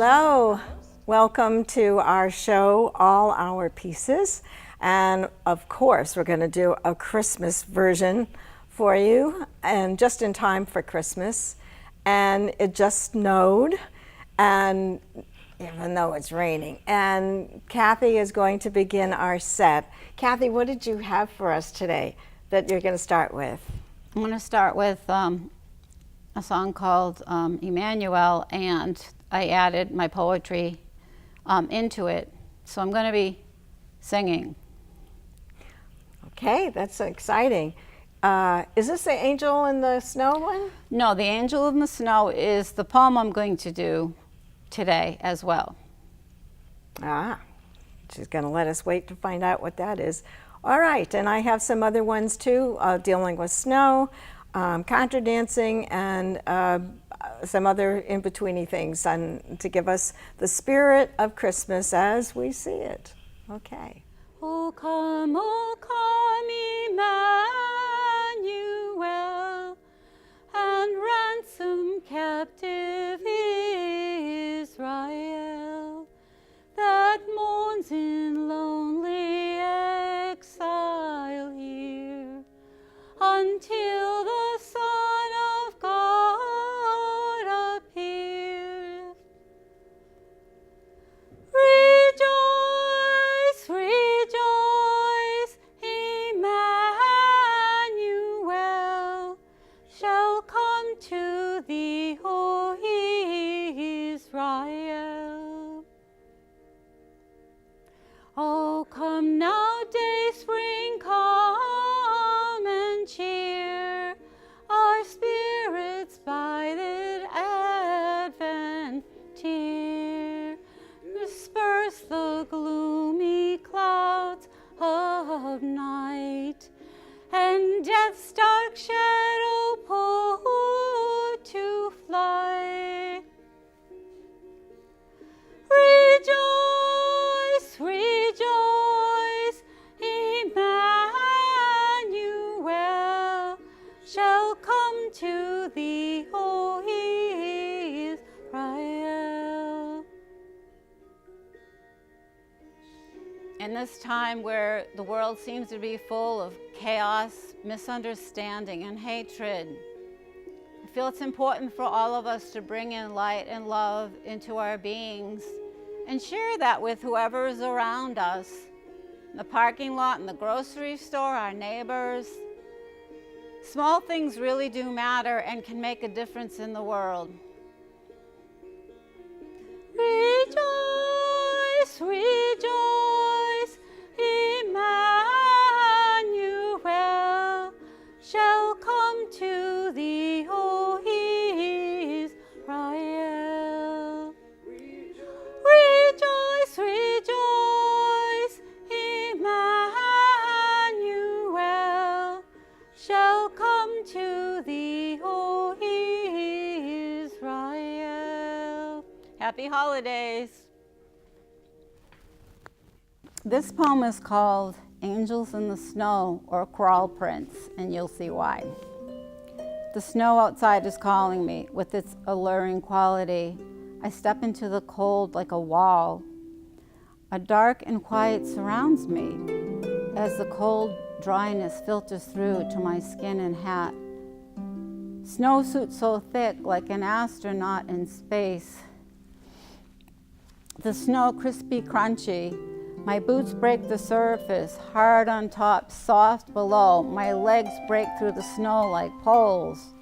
Hello, welcome to our show, All Our Pieces. And of course, we're going to do a Christmas version for you, and just in time for Christmas. And it just snowed, and even though it's raining. And Cathy is going to begin our set. Cathy, what did you have for us today that you're going to start with? I'm going to start with a song called Emmanuel, and I added my poetry into it. So I'm going to be singing. Okay, that's exciting. Is this the Angel in the Snow one? No, the Angel in the Snow is the poem I'm going to do today as well. Ah, she's going to let us wait to find out what that is. All right, and I have some other ones too, dealing with snow, Contra Dancing, and some other in-betweeny things to give us the spirit of Christmas as we see it. Okay. O come, Emmanuel, and ransom captive Israel that mourns in lonely exile here, until the Son of God appear. Rejoice, rejoice, Emmanuel shall come to thee, O Israel. Oh, come now, day spring, come and cheer our spirits by the advent tear. Disperse the gloomy clouds of night, and death's dark shadow put to flight. Rejoice, rejoice, Emmanuel shall come to thee, O Israel. In this time where the world seems to be full of chaos, misunderstanding, and hatred, I feel it's important for all of us to bring in light and love into our beings and share that with whoever is around us. In the parking lot, in the grocery store, our neighbors. Small things really do matter and can make a difference in the world. Rejoice, rejoice, Emmanuel shall come to thee, O Israel. Rejoice, rejoice, Emmanuel shall come to thee, O Israel. Happy holidays. This poem is called Angels in the Snow, or Crawl Prints, and you'll see why. The snow outside is calling me with its alluring quality. I step into the cold like a wall. A dark and quiet surrounds me as the cold dryness filters through to my skin and hat. Snowsuit so thick like an astronaut in space. The snow crispy crunchy. My boots break the surface, hard on top, soft below. My legs break through the snow like poles.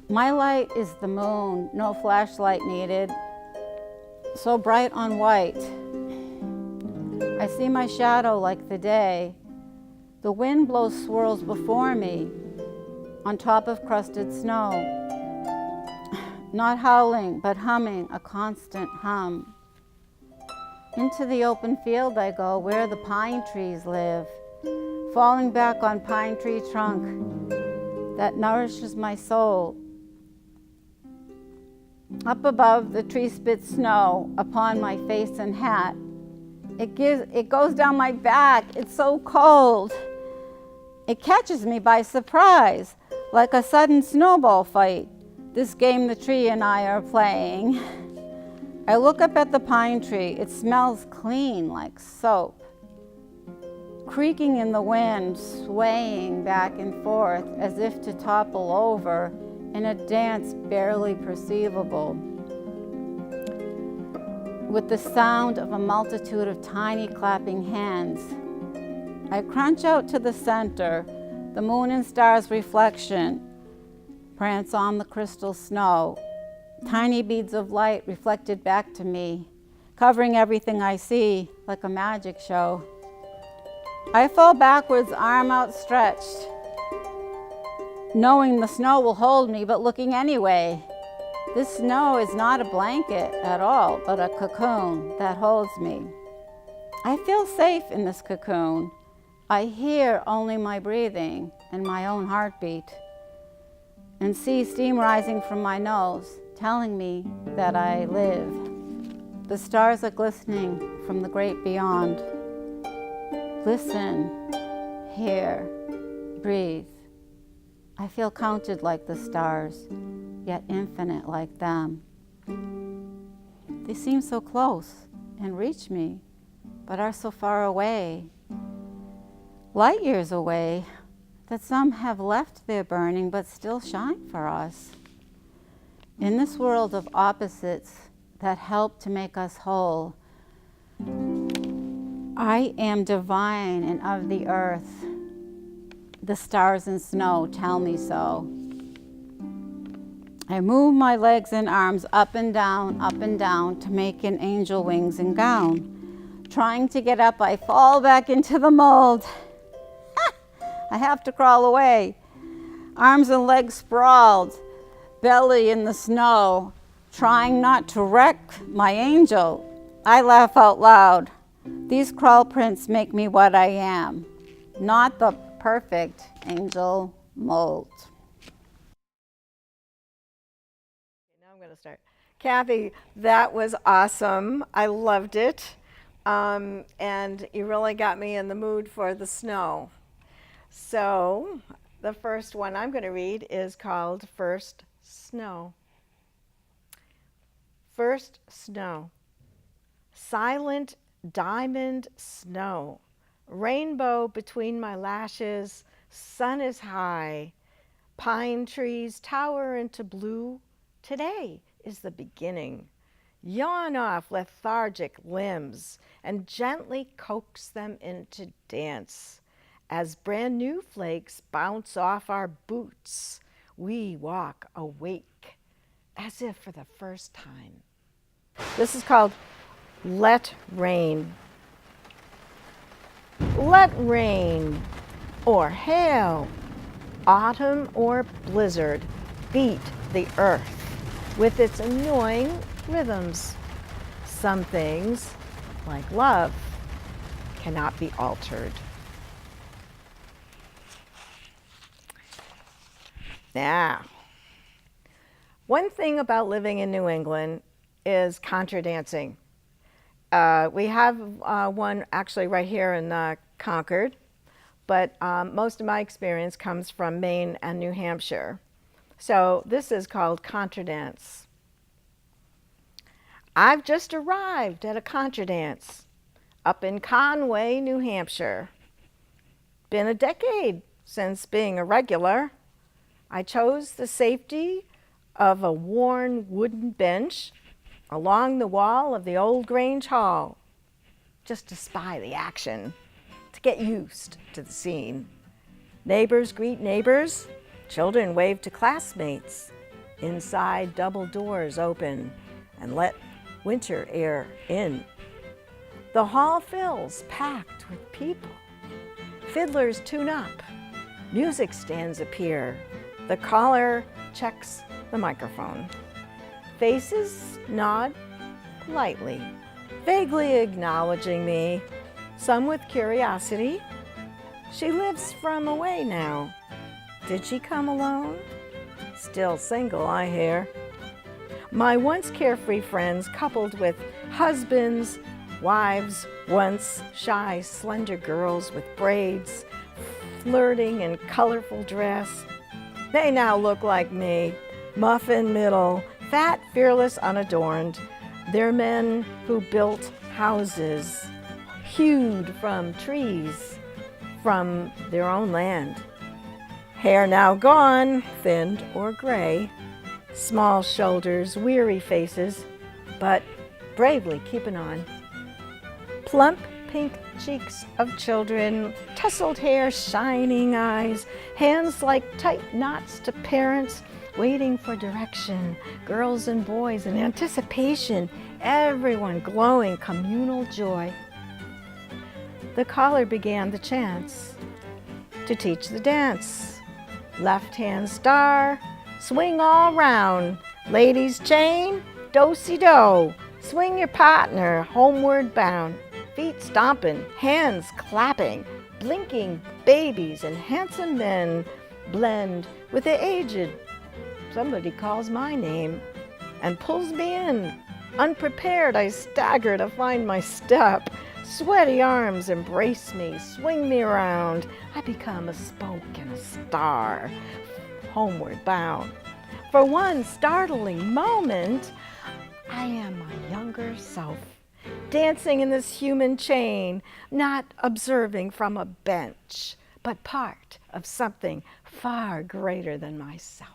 My light is the moon, no flashlight needed. So bright on white. I see my shadow like the day. The wind blows swirls before me, on top of crusted snow. Not howling, but humming, a constant hum. Into the open field I go, where the pine trees live, falling back on pine tree trunk that nourishes my soul. Up above, the tree spits snow upon my face and hat. It goes down my back, it's so cold. It catches me by surprise, like a sudden snowball fight, this game the tree and I are playing. I look up at the pine tree. It smells clean like soap. Creaking in the wind, swaying back and forth as if to topple over in a dance barely perceivable, with the sound of a multitude of tiny clapping hands. I crunch out to the center, the moon and stars' reflection prance on the crystal snow, tiny beads of light reflected back to me, covering everything I see like a magic show. I fall backwards, arm outstretched, knowing the snow will hold me, but looking anyway. This snow is not a blanket at all, but a cocoon that holds me. I feel safe in this cocoon. I hear only my breathing and my own heartbeat, and see steam rising from my nose, telling me that I live. The stars are glistening from the great beyond. Listen, hear, breathe. I feel counted like the stars, yet infinite like them. They seem so close and reach me, but are so far away, light years away, that some have left their burning but still shine for us. In this world of opposites that help to make us whole, I am divine and of the earth. The stars and snow tell me so. I move my legs and arms up and down to make an angel wings and gown. Trying to get up, I fall back into the mold. I have to crawl away. Arms and legs sprawled, belly in the snow, trying not to wreck my angel. I laugh out loud. These crawl prints make me what I am, not the perfect angel mold. Now I'm going to start. Cathy, that was awesome. I loved it. And you really got me in the mood for the snow. So the first one I'm going to read is called First Snow. First snow. Silent diamond snow. Rainbow between my lashes. Sun is high. Pine trees tower into blue. Today is the beginning. Yawn off lethargic limbs and gently coax them into dance. As brand new flakes bounce off our boots, we walk awake as if for the first time. This is called Let Rain. Let rain or hail, autumn or blizzard beat the earth with its annoying rhythms. Some things, like love, cannot be altered. Now, one thing about living in New England is contra dancing. We have one actually right here in Concord, but most of my experience comes from Maine and New Hampshire. So this is called Contra Dance. I've just arrived at a Contra Dance up in Conway, New Hampshire. Been a decade since being a regular. I chose the safety of a worn wooden bench along the wall of the old Grange Hall, just to spy the action, to get used to the scene. Neighbors greet neighbors, children wave to classmates. Inside, double doors open and let winter air in. The hall fills, packed with people. Fiddlers tune up, music stands appear. The caller checks the microphone. Faces nod politely, vaguely acknowledging me, some with curiosity. She lives from away now. Did she come alone? Still single, I hear. My once carefree friends coupled with husbands, wives, once shy, slender girls with braids, flirting in colorful dress. They now look like me, muffin middle, fat, fearless, unadorned, They're men who built houses, hewed from trees, from their own land. Hair now gone, thinned or gray, small shoulders, weary faces, but bravely keeping on. Plump pink cheeks of children, tousled hair, shining eyes, hands like tight knots to parents, waiting for direction, girls and boys in anticipation, everyone glowing communal joy. The caller began the chants to teach the dance. Left hand star, swing all round, ladies chain, do-si-do, swing your partner, homeward bound, feet stomping, hands clapping, blinking babies and handsome men blend with the aged. Somebody calls my name and pulls me in. Unprepared, I stagger to find my step. Sweaty arms embrace me, swing me around. I become a spoke and a star, homeward bound. For one startling moment, I am my younger self, dancing in this human chain, not observing from a bench, but part of something far greater than myself.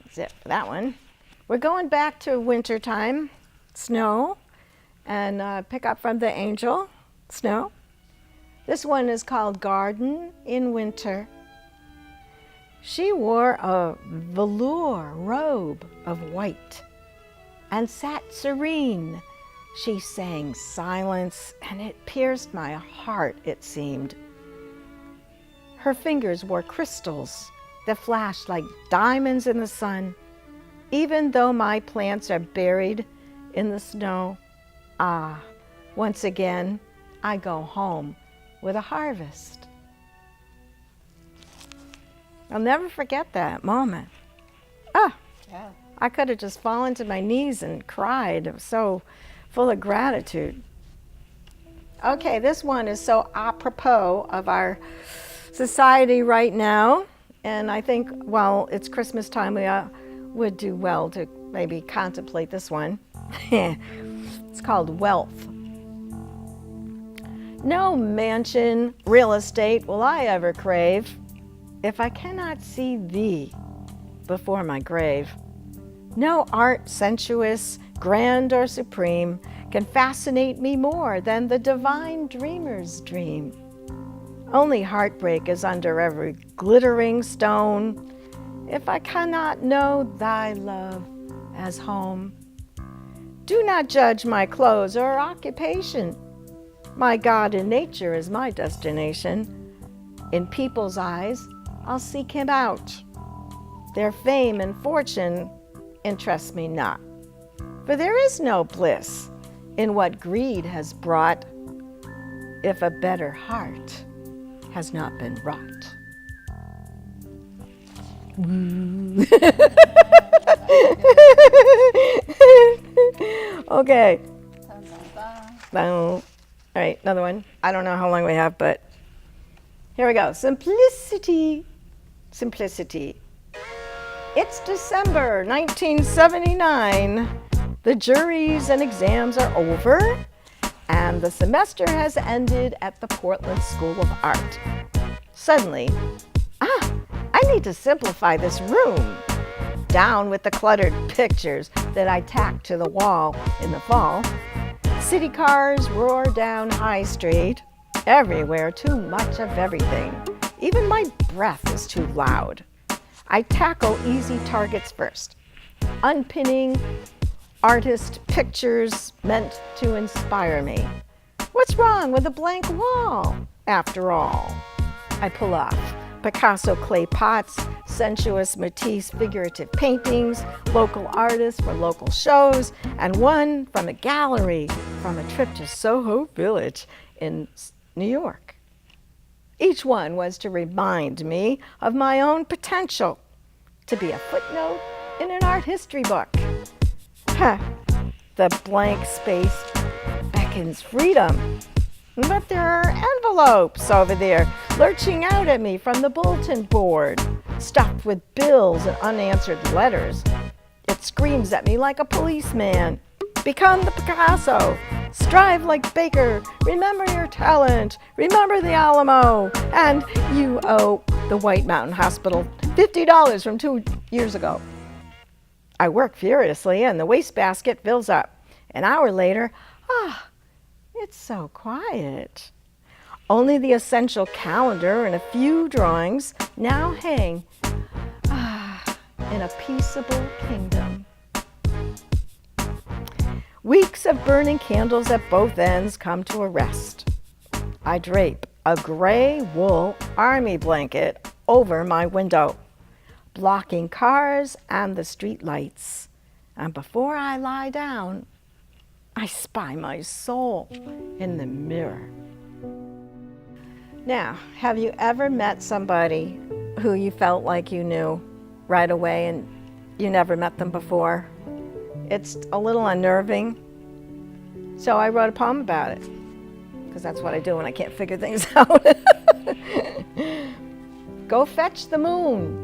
That's it for that one. We're going back to wintertime, snow, and pick up from the angel, snow. This one is called Garden in Winter. She wore a velour robe of white and sat serene. She sang silence, and it pierced my heart, it seemed. Her fingers wore crystals that flashed like diamonds in the sun. Even though my plants are buried in the snow, once again, I go home with a harvest. I'll never forget that moment. Yeah. I could have just fallen to my knees and cried. It was so full of gratitude. Okay, this one is so apropos of our society right now. And I think while it's Christmas time, we would do well to maybe contemplate this one. It's called Wealth. No mansion, real estate will I ever crave if I cannot see thee before my grave. No art sensuous, grand or supreme can fascinate me more than the divine dreamer's dream. Only heartbreak is under every glittering stone if I cannot know thy love as home. Do not judge my clothes or occupation. My God in nature is my destination. In people's eyes, I'll seek him out. Their fame and fortune interest me not, for there is no bliss in what greed has brought if a better heart has not been wrought. Okay. All right, another one. I don't know how long we have, but here we go. Simplicity. Simplicity. It's December 1979. The juries and exams are over, and the semester has ended at the Portland School of Art. Suddenly, I need to simplify this room. Down with the cluttered pictures that I tacked to the wall in the fall. City cars roar down High Street. Everywhere, too much of everything. Even my breath is too loud. I tackle easy targets first, unpinning artist pictures meant to inspire me. What's wrong with a blank wall, after all? I pull off Picasso clay pots, sensuous Matisse figurative paintings, local artists for local shows, and one from a gallery from a trip to Soho Village in New York. Each one was to remind me of my own potential to be a footnote in an art history book. The blank space beckons freedom. But there are envelopes over there lurching out at me from the bulletin board, stuffed with bills and unanswered letters. It's screams at me like a policeman. Become the Picasso. Strive like Baker. Remember your talent. Remember the Alamo. And you owe the White Mountain Hospital $50 from 2 years ago. I work furiously and the wastebasket fills up. An hour later, it's so quiet. Only the essential calendar and a few drawings now hang in a peaceable kingdom. Weeks of burning candles at both ends come to a rest. I drape a gray wool army blanket over my window, blocking cars and the street lights. And before I lie down, I spy my soul in the mirror. Now, have you ever met somebody who you felt like you knew right away and you never met them before? It's a little unnerving. So I wrote a poem about it, because that's what I do when I can't figure things out. Go fetch the moon.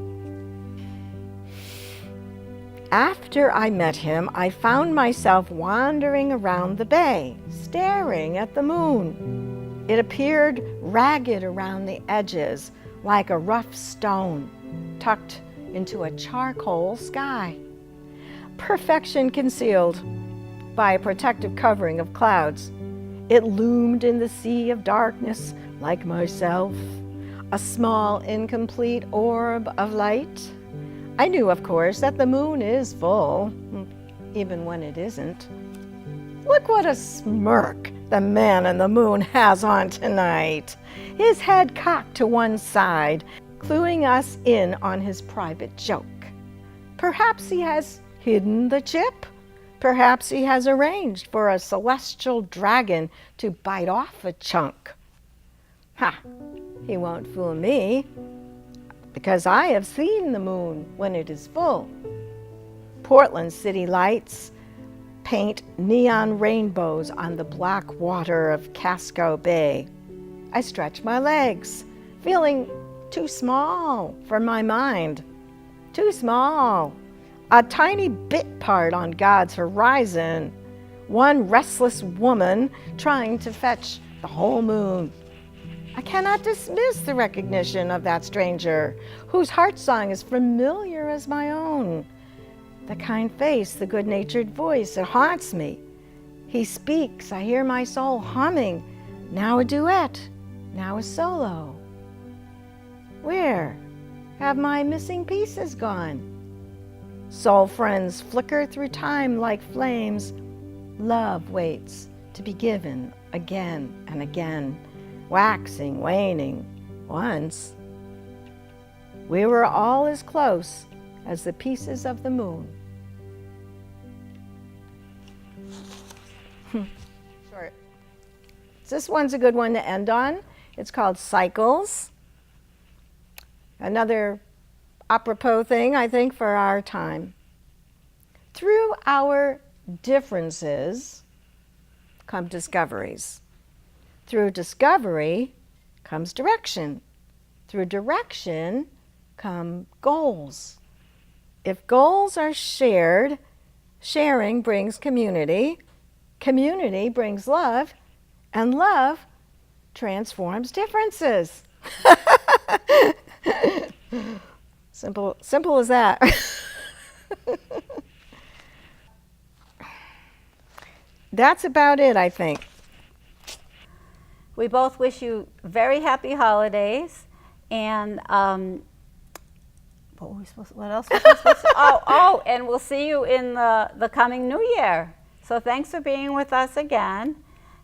After I met him, I found myself wandering around the bay, staring at the moon. It appeared ragged around the edges, like a rough stone tucked into a charcoal sky. Perfection concealed by a protective covering of clouds. It loomed in the sea of darkness like myself, a small, incomplete orb of light. I knew, of course, that the moon is full, even when it isn't. Look what a smirk the man in the moon has on tonight. His head cocked to one side, cluing us in on his private joke. Perhaps he has hidden the chip. Perhaps he has arranged for a celestial dragon to bite off a chunk. Ha! He won't fool me, because I have seen the moon when it is full. Portland city lights paint neon rainbows on the black water of Casco Bay. I stretch my legs, feeling too small for my mind. Too small. A tiny bit part on God's horizon. One restless woman trying to fetch the whole moon. I cannot dismiss the recognition of that stranger, whose heart song is familiar as my own. The kind face, the good-natured voice, it haunts me. He speaks, I hear my soul humming, now a duet, now a solo. Where have my missing pieces gone? Soul friends flicker through time like flames. Love waits to be given again and again, waxing, waning. Once, we were all as close as the pieces of the moon. Short. This one's a good one to end on. It's called Cycles. Another apropos thing, I think, for our time. Through our differences come discoveries. Through discovery comes direction. Through direction come goals. If goals are shared, sharing brings community, community brings love, and love transforms differences. Simple as that. That's about it, I think. We both wish you very happy holidays, and what else was we supposed to? And we'll see you in the coming new year. So thanks for being with us again,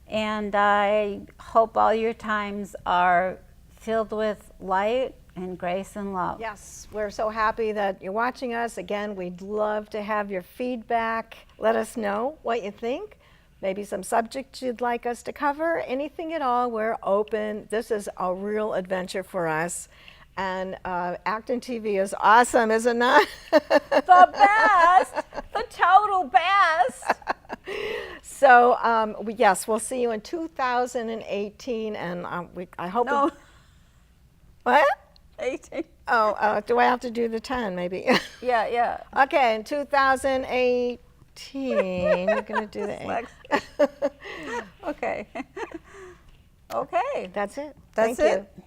and I hope all your times are filled with light and grace and love. Yes, we're so happy that you're watching us. Again, we'd love to have your feedback. Let us know what you think. Maybe some subjects you'd like us to cover. Anything at all, we're open. This is a real adventure for us. And ActonTV is awesome, isn't it? The best! The total best! So, yes, we'll see you in 2018. And I hope... No. What? 18. Oh, do I have to do the 10 maybe? Yeah, yeah. Okay, in 2018, you're going to do the 8. Okay. Okay. That's it. That's Thank it. you.